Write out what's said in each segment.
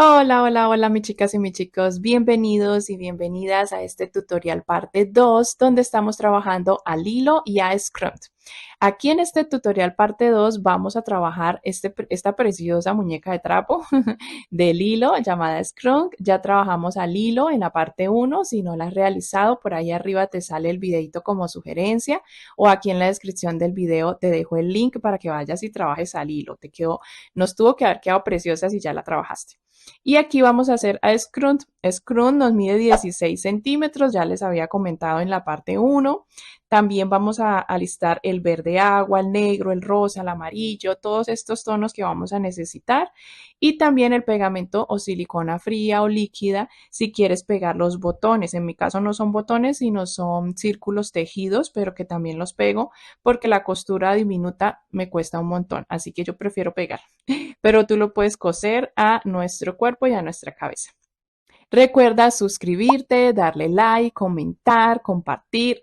Hola, hola, hola, mis chicas y mis chicos. Bienvenidos y bienvenidas a este tutorial parte 2, donde estamos trabajando al hilo y a Scrum. Aquí en este tutorial parte 2 vamos a trabajar esta preciosa muñeca de trapo del hilo llamada Scrum. Ya trabajamos al hilo en la parte 1. Si no la has realizado, por ahí arriba te sale el videito como sugerencia, o aquí en la descripción del video te dejo el link para que vayas y trabajes al hilo. Nos tuvo que haber quedado preciosa si ya la trabajaste. Y aquí vamos a hacer a Scrum. Scrum nos mide 16 centímetros, ya les había comentado en la parte 1. También vamos a listar el verde agua, el negro, el rosa, el amarillo, todos estos tonos que vamos a necesitar. Y también el pegamento o silicona fría o líquida si quieres pegar los botones. En mi caso no son botones, sino son círculos tejidos, pero que también los pego porque la costura diminuta me cuesta un montón. Así que yo prefiero pegar, pero tú lo puedes coser a nuestro cuerpo y a nuestra cabeza. Recuerda suscribirte, darle like, comentar, compartir.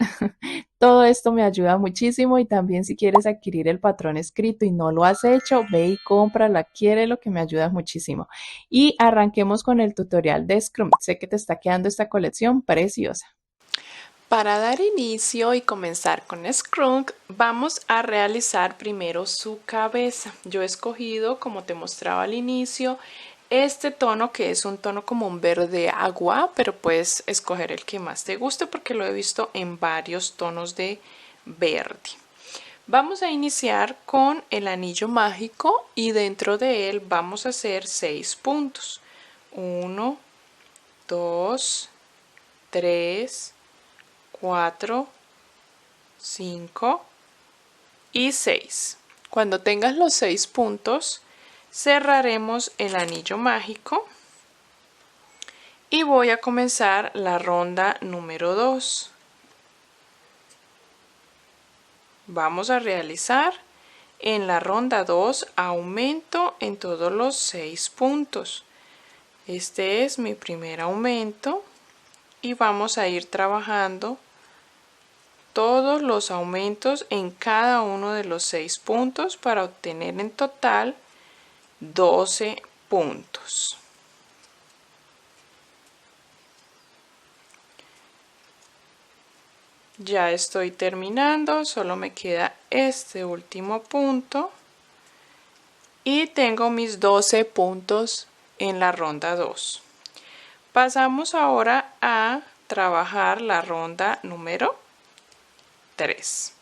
Todo esto me ayuda muchísimo y también si quieres adquirir el patrón escrito y no lo has hecho, ve y cómpralo, adquiérelo, que me ayuda muchísimo. Y arranquemos con el tutorial de Scrum. Sé que te está quedando esta colección preciosa. Para dar inicio y comenzar con Scrum, vamos a realizar primero su cabeza. Yo he escogido, como te mostraba al inicio, este tono que es un tono como un verde agua, pero puedes escoger el que más te guste porque lo he visto en varios tonos de verde. Vamos a iniciar con el anillo mágico y dentro de él vamos a hacer 6 puntos. 1, 2, 3, 4, 5 y 6. Cuando tengas los 6 puntos, cerraremos el anillo mágico y voy a comenzar la ronda número 2. Vamos a realizar en la ronda 2 aumento en todos los 6 puntos. Este es mi primer aumento y vamos a ir trabajando todos los aumentos en cada uno de los 6 puntos para obtener en total 12 puntos. Ya estoy terminando, solo me queda este último punto y tengo mis 12 puntos en la ronda 2. Pasamos ahora a trabajar la ronda número 3.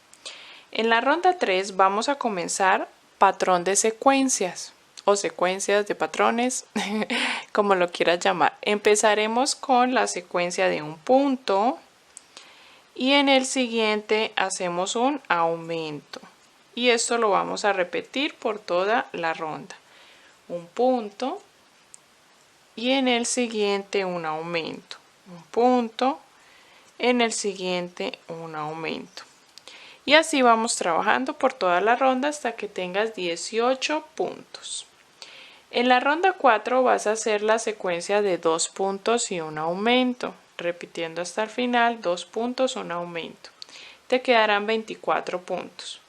En la ronda 3 vamos a comenzar patrón de secuencias o secuencias de patrones, como lo quieras llamar. Empezaremos con la secuencia de un punto y en el siguiente hacemos un aumento. Y esto lo vamos a repetir por toda la ronda. Un punto y en el siguiente un aumento. Un punto, en el siguiente un aumento. Y así vamos trabajando por toda la ronda hasta que tengas 18 puntos. En la ronda 4 vas a hacer la secuencia de 2 puntos y un aumento, repitiendo hasta el final 2 puntos, un aumento. Te quedarán 24 puntos.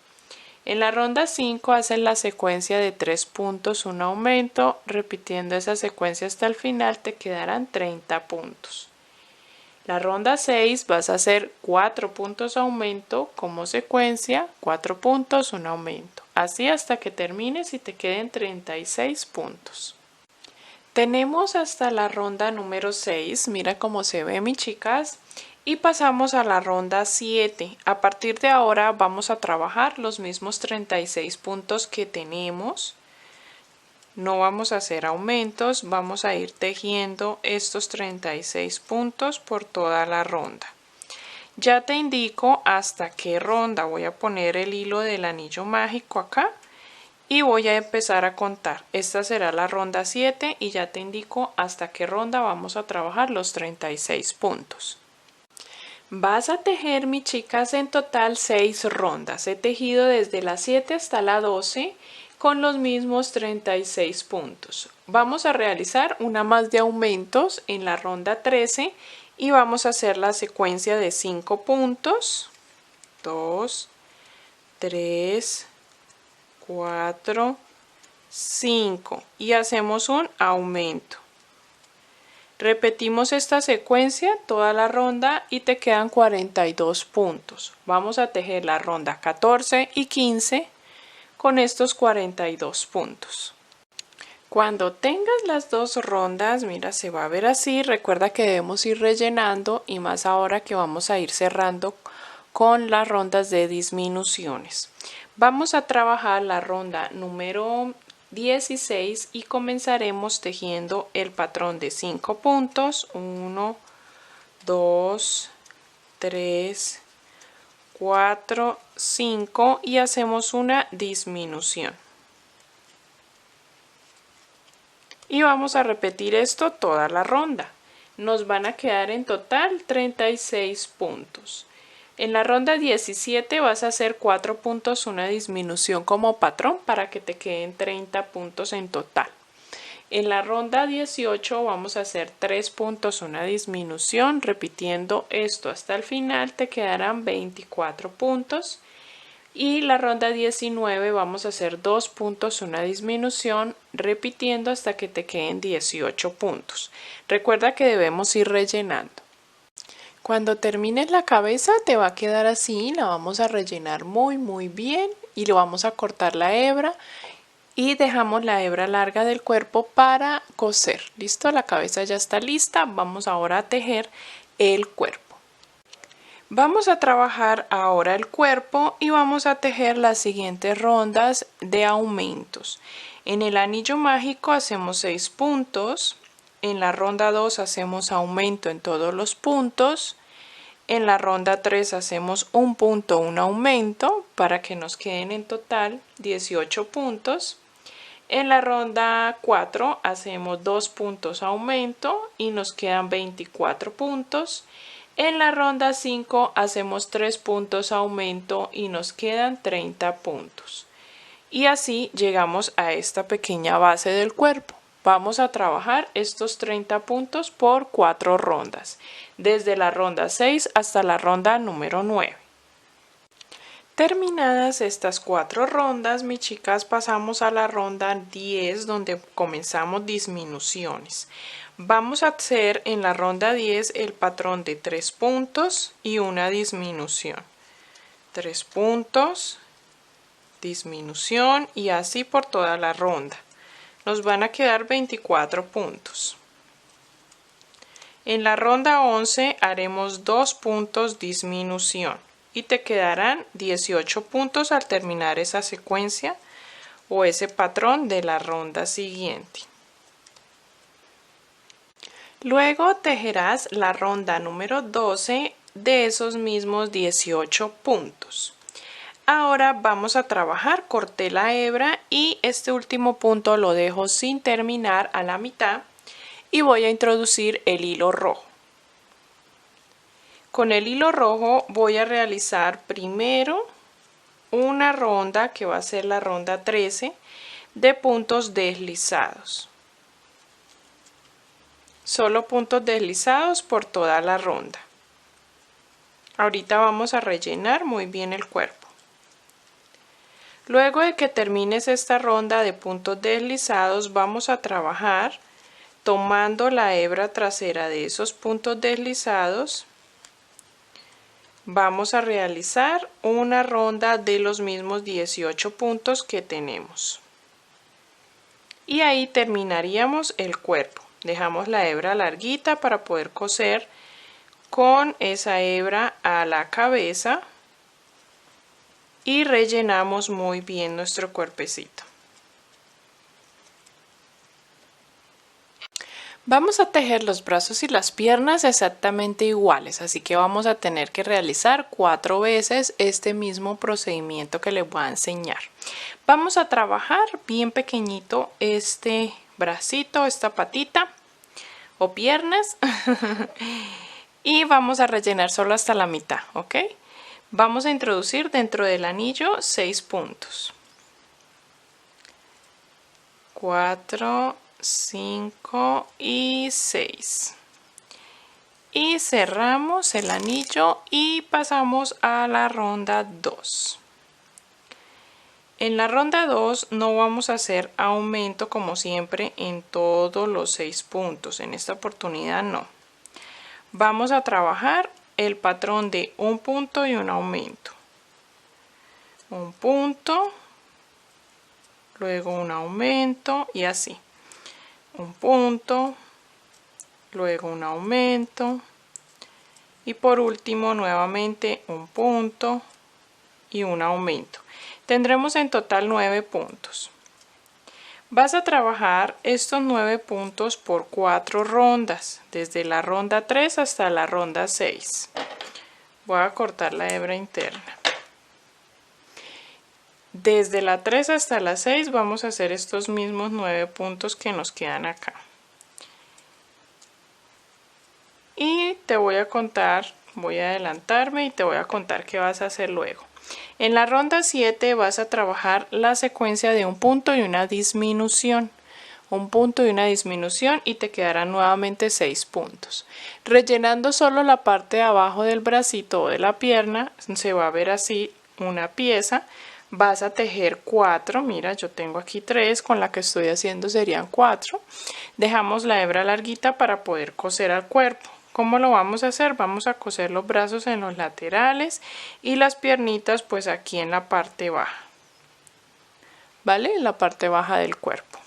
En la ronda 5 haces la secuencia de 3 puntos, un aumento, repitiendo esa secuencia hasta el final te quedarán 30 puntos. La ronda 6 vas a hacer 4 puntos aumento como secuencia, 4 puntos, un aumento. Así hasta que termines y te queden 36 puntos. Tenemos hasta la ronda número 6, mira cómo se ve, mis chicas, y pasamos a la ronda 7. A partir de ahora vamos a trabajar los mismos 36 puntos que tenemos. No vamos a hacer aumentos, vamos a ir tejiendo estos 36 puntos por toda la ronda. Ya te indico hasta qué ronda. Voy a poner el hilo del anillo mágico acá y voy a empezar a contar. Esta será la ronda 7 y ya te indico hasta qué ronda vamos a trabajar los 36 puntos. Vas a tejer, mis chicas, en total 6 rondas. He tejido desde la 7 hasta la 12 con los mismos 36 puntos. Vamos a realizar una más de aumentos en la ronda 13 y vamos a hacer la secuencia de 5 puntos. 2, 3, 4, 5 y hacemos un aumento. Repetimos esta secuencia toda la ronda y te quedan 42 puntos. Vamos a tejer la ronda 14 y 15 con estos 42 puntos. Cuando tengas las dos rondas, mira, se va a ver así. Recuerda que debemos ir rellenando y más ahora que vamos a ir cerrando con las rondas de disminuciones. Vamos a trabajar la ronda número 16 y comenzaremos tejiendo el patrón de 5 puntos. 1, 2, 3, 4, 5 y hacemos una disminución. Y vamos a repetir esto toda la ronda. Nos van a quedar en total 36 puntos. En la ronda 17 vas a hacer 4 puntos, una disminución como patrón para que te queden 30 puntos en total. En la ronda 18 vamos a hacer 3 puntos, una disminución, repitiendo esto hasta el final te quedarán 24 puntos. Y la ronda 19 vamos a hacer 2 puntos, una disminución, repitiendo hasta que te queden 18 puntos. Recuerda que debemos ir rellenando. Cuando termines la cabeza te va a quedar así, la vamos a rellenar muy bien y le vamos a cortar la hebra y dejamos la hebra larga del cuerpo para coser. ¿Listo? La cabeza ya está lista, vamos ahora a tejer el cuerpo. Vamos a trabajar ahora el cuerpo y vamos a tejer las siguientes rondas de aumentos. En el anillo mágico hacemos 6 puntos, en la ronda 2 hacemos aumento en todos los puntos, en la ronda 3 hacemos un punto, un aumento para que nos queden en total 18 puntos. En la ronda 4 hacemos 2 puntos aumento y nos quedan 24 puntos. En la ronda 5 hacemos 3 puntos aumento y nos quedan 30 puntos. Y así llegamos a esta pequeña base del cuerpo. Vamos a trabajar estos 30 puntos por 4 rondas, desde la ronda 6 hasta la ronda número 9. Terminadas estas 4 rondas, mis chicas, pasamos a la ronda 10 donde comenzamos disminuciones. Vamos a hacer en la ronda 10 el patrón de 3 puntos y una disminución. 3 puntos, disminución y así por toda la ronda. Nos van a quedar 24 puntos. En la ronda 11 haremos 2 puntos disminución y te quedarán 18 puntos al terminar esa secuencia o ese patrón de la ronda siguiente. Luego tejerás la ronda número 12 de esos mismos 18 puntos. Ahora vamos a trabajar, corté la hebra y este último punto lo dejo sin terminar a la mitad y voy a introducir el hilo rojo. Con el hilo rojo voy a realizar primero una ronda que va a ser la ronda 13 de puntos deslizados. Solo puntos deslizados por toda la ronda. Ahorita vamos a rellenar muy bien el cuerpo. Luego de que termines esta ronda de puntos deslizados, vamos a trabajar tomando la hebra trasera de esos puntos deslizados. Vamos a realizar una ronda de los mismos 18 puntos que tenemos. Y ahí terminaríamos el cuerpo. Dejamos la hebra larguita para poder coser con esa hebra a la cabeza y rellenamos muy bien nuestro cuerpecito. Vamos a tejer los brazos y las piernas exactamente iguales, así que vamos a tener que realizar 4 veces este mismo procedimiento que les voy a enseñar. Vamos a trabajar bien pequeñito este bracito, esta patita o piernas y vamos a rellenar solo hasta la mitad, ¿ok? Vamos a introducir dentro del anillo 6 puntos. 4, 5 y 6. Y cerramos el anillo y pasamos a la ronda 2. En la ronda 2 no vamos a hacer aumento como siempre en todos los 6 puntos. En esta oportunidad no. Vamos a trabajar el patrón de un punto y un aumento. Un punto, luego un aumento y así. Un punto, luego un aumento y por último nuevamente un punto y un aumento. Tendremos en total 9 puntos. Vas a trabajar estos 9 puntos por 4 rondas, desde la ronda 3 hasta la ronda 6. Voy a cortar la hebra interna. Desde la 3 hasta la 6 vamos a hacer estos mismos 9 puntos que nos quedan acá. Y te voy a contar, voy a adelantarme y te voy a contar qué vas a hacer luego. En la ronda 7 vas a trabajar la secuencia de un punto y una disminución. Un punto y una disminución y te quedarán nuevamente 6 puntos. Rellenando solo la parte de abajo del bracito o de la pierna, se va a ver así una pieza. Vas a tejer 4, mira yo tengo aquí 3, con la que estoy haciendo serían 4. Dejamos la hebra larguita para poder coser al cuerpo. ¿Cómo lo vamos a hacer? Vamos a coser los brazos en los laterales y las piernitas pues aquí en la parte baja, ¿vale? En la parte baja del cuerpo.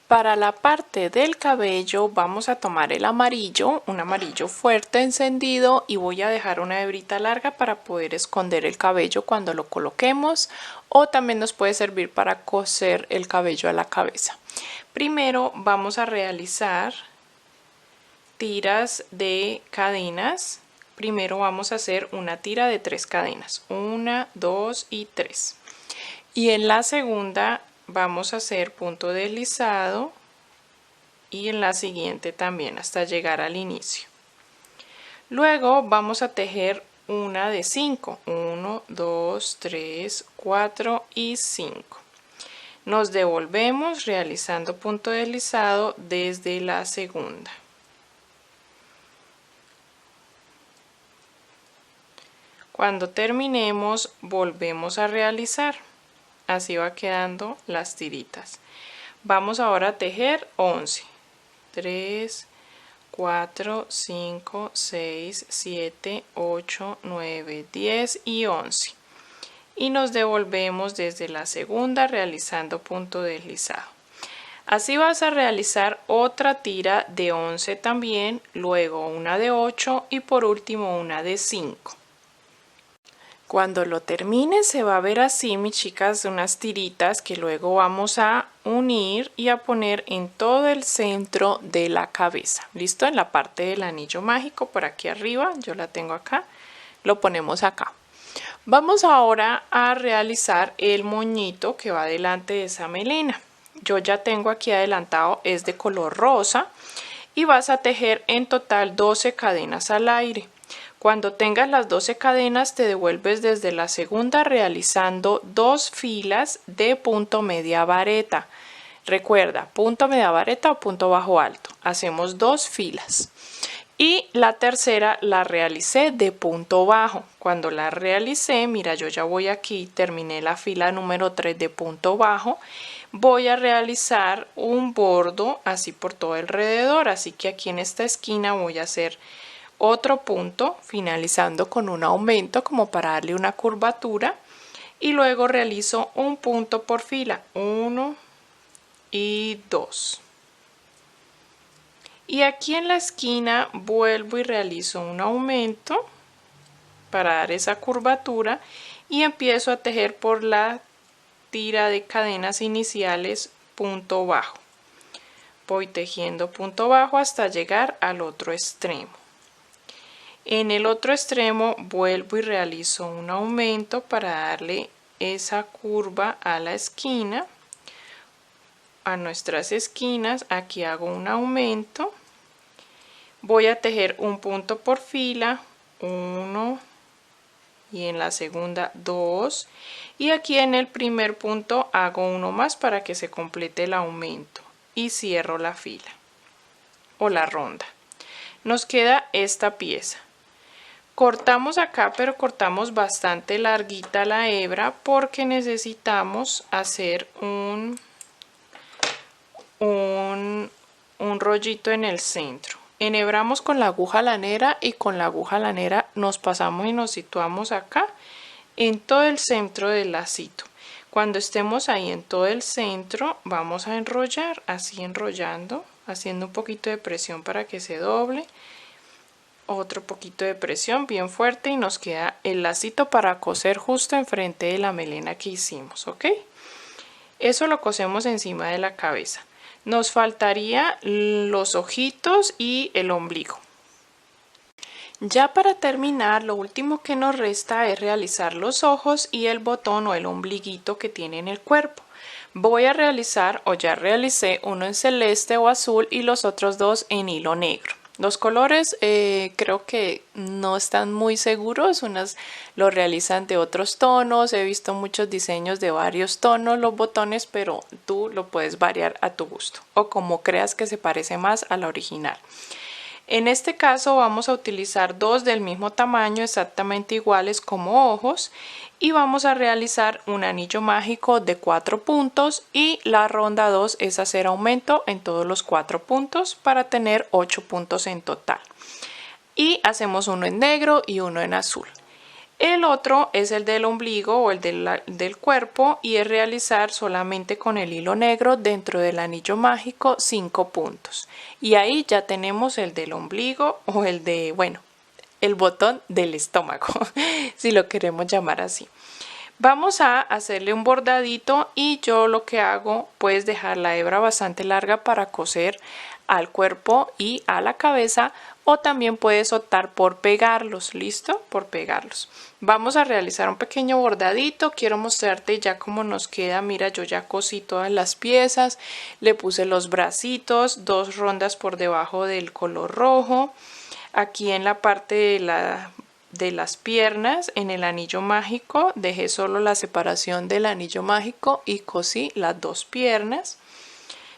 Para la parte del cabello vamos a tomar el amarillo, un amarillo fuerte encendido y voy a dejar una hebrita larga para poder esconder el cabello cuando lo coloquemos o también nos puede servir para coser el cabello a la cabeza. Primero vamos a realizar tiras de cadenas. Primero vamos a hacer una tira de 3 cadenas, 1, 2 y 3. Y en la segunda vamos a hacer punto deslizado y en la siguiente también hasta llegar al inicio. Luego vamos a tejer una de 5, 1, 2, 3, 4 y 5. Nos devolvemos realizando punto deslizado desde la segunda. Cuando terminemos volvemos a realizar. Así va quedando las tiritas. Vamos ahora a tejer 11. 3, 4, 5, 6, 7, 8, 9, 10 y 11. Y nos devolvemos desde la segunda realizando punto deslizado. Así vas a realizar otra tira de 11 también, luego una de 8 y por último una de 5. Cuando lo termine se va a ver así, mis chicas, unas tiritas que luego vamos a unir y a poner en todo el centro de la cabeza. ¿Listo? En la parte del anillo mágico por aquí arriba, yo la tengo acá, lo ponemos acá. Vamos ahora a realizar el moñito que va delante de esa melena. Yo ya tengo aquí adelantado, es de color rosa y vas a tejer en total 12 cadenas al aire. Cuando tengas las 12 cadenas te devuelves desde la segunda realizando 2 filas de punto media vareta. Recuerda, punto media vareta o punto bajo alto. Hacemos 2 filas. Y la tercera la realicé de punto bajo. Cuando la realicé, mira, yo ya voy aquí, terminé la fila número 3 de punto bajo. Voy a realizar un bordo así por todo alrededor. Así que aquí en esta esquina voy a hacer otro punto finalizando con un aumento como para darle una curvatura y luego realizo un punto por fila, 1 y 2. Y aquí en la esquina vuelvo y realizo un aumento para dar esa curvatura y empiezo a tejer por la tira de cadenas iniciales punto bajo. Voy tejiendo punto bajo hasta llegar al otro extremo. En el otro extremo vuelvo y realizo un aumento para darle esa curva a la esquina, a nuestras esquinas. Aquí hago un aumento, voy a tejer un punto por fila, 1 y en la segunda 2 y aquí en el primer punto hago uno más para que se complete el aumento y cierro la fila o la ronda. Nos queda esta pieza. Cortamos acá, pero cortamos bastante larguita la hebra porque necesitamos hacer un rollito en el centro. Enhebramos con la aguja lanera y con la aguja lanera nos pasamos y nos situamos acá en todo el centro del lacito. Cuando estemos ahí en todo el centro, vamos a enrollar, así enrollando, haciendo un poquito de presión para que se doble. Otro poquito de presión bien fuerte y nos queda el lacito para coser justo enfrente de la melena que hicimos, ¿ok? Eso lo cosemos encima de la cabeza. Nos faltaría los ojitos y el ombligo. Ya para terminar, lo último que nos resta es realizar los ojos y el botón o el ombliguito que tiene en el cuerpo. Voy a realizar, o ya realicé, uno en celeste o azul y los otros dos en hilo negro. Los colores creo que no están muy seguros, unas lo realizan de otros tonos, he visto muchos diseños de varios tonos los botones, pero tú lo puedes variar a tu gusto o como creas que se parece más a la original. En este caso vamos a utilizar dos del mismo tamaño exactamente iguales como ojos y vamos a realizar un anillo mágico de 4 puntos y la ronda 2 es hacer aumento en todos los 4 puntos para tener 8 puntos en total. Y hacemos uno en negro y uno en azul. El otro es el del ombligo o el del cuerpo y es realizar solamente con el hilo negro dentro del anillo mágico 5 puntos. Y ahí ya tenemos el del ombligo o el de, bueno, el botón del estómago, si lo queremos llamar así. Vamos a hacerle un bordadito y yo lo que hago pues dejar la hebra bastante larga para coser al cuerpo y a la cabeza o también puedes optar por pegarlos, ¿listo? Por pegarlos. Vamos a realizar un pequeño bordadito, quiero mostrarte ya cómo nos queda, mira yo ya cosí todas las piezas, le puse los bracitos, 2 rondas por debajo del color rojo, aquí en la parte de las piernas, en el anillo mágico, dejé solo la separación del anillo mágico y cosí las 2 piernas,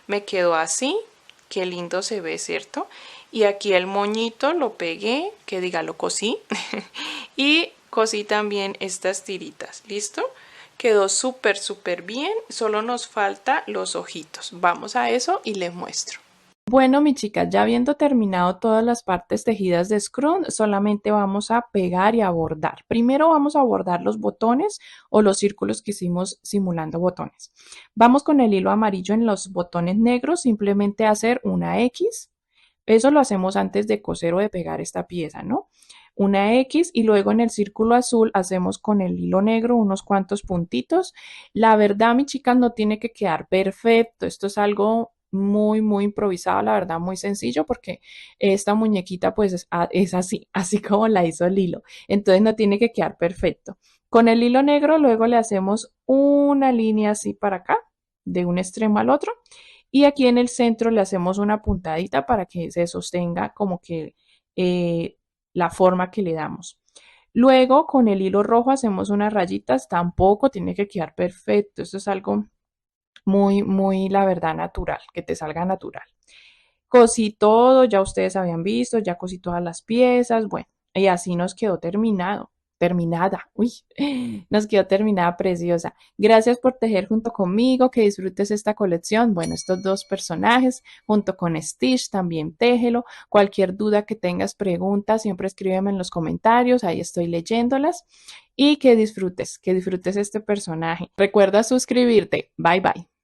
me quedó así. Qué lindo se ve, ¿cierto? Y aquí el moñito lo pegué, que diga lo cosí. Y cosí también estas tiritas, ¿listo? Quedó súper bien, solo nos falta los ojitos. Vamos a eso y les muestro. Bueno, mi chica, ya habiendo terminado todas las partes tejidas de scrunch, solamente vamos a pegar y a bordar. Primero vamos a bordar los botones o los círculos que hicimos simulando botones. Vamos con el hilo amarillo en los botones negros, simplemente hacer una X. Eso lo hacemos antes de coser o de pegar esta pieza, ¿no? Una X y luego en el círculo azul hacemos con el hilo negro unos cuantos puntitos. La verdad, mi chica, no tiene que quedar perfecto. Esto es algo muy improvisado, la verdad, muy sencillo porque esta muñequita pues es así, así como la hizo el hilo. Entonces no tiene que quedar perfecto. Con el hilo negro luego le hacemos una línea así para acá, de un extremo al otro. Y aquí en el centro le hacemos una puntadita para que se sostenga como que la forma que le damos. Luego con el hilo rojo hacemos unas rayitas, tampoco tiene que quedar perfecto, esto es algo muy, la verdad, natural, que te salga natural. Cosí todo, ya ustedes habían visto, ya cosí todas las piezas, bueno, y así nos quedó terminada, uy, nos quedó terminada preciosa. Gracias por tejer junto conmigo, que disfrutes esta colección. Bueno, estos 2 personajes junto con Stitch, también téjelo. Cualquier duda que tengas, preguntas, siempre escríbeme en los comentarios, ahí estoy leyéndolas. Y que disfrutes este personaje. Recuerda suscribirte. Bye bye.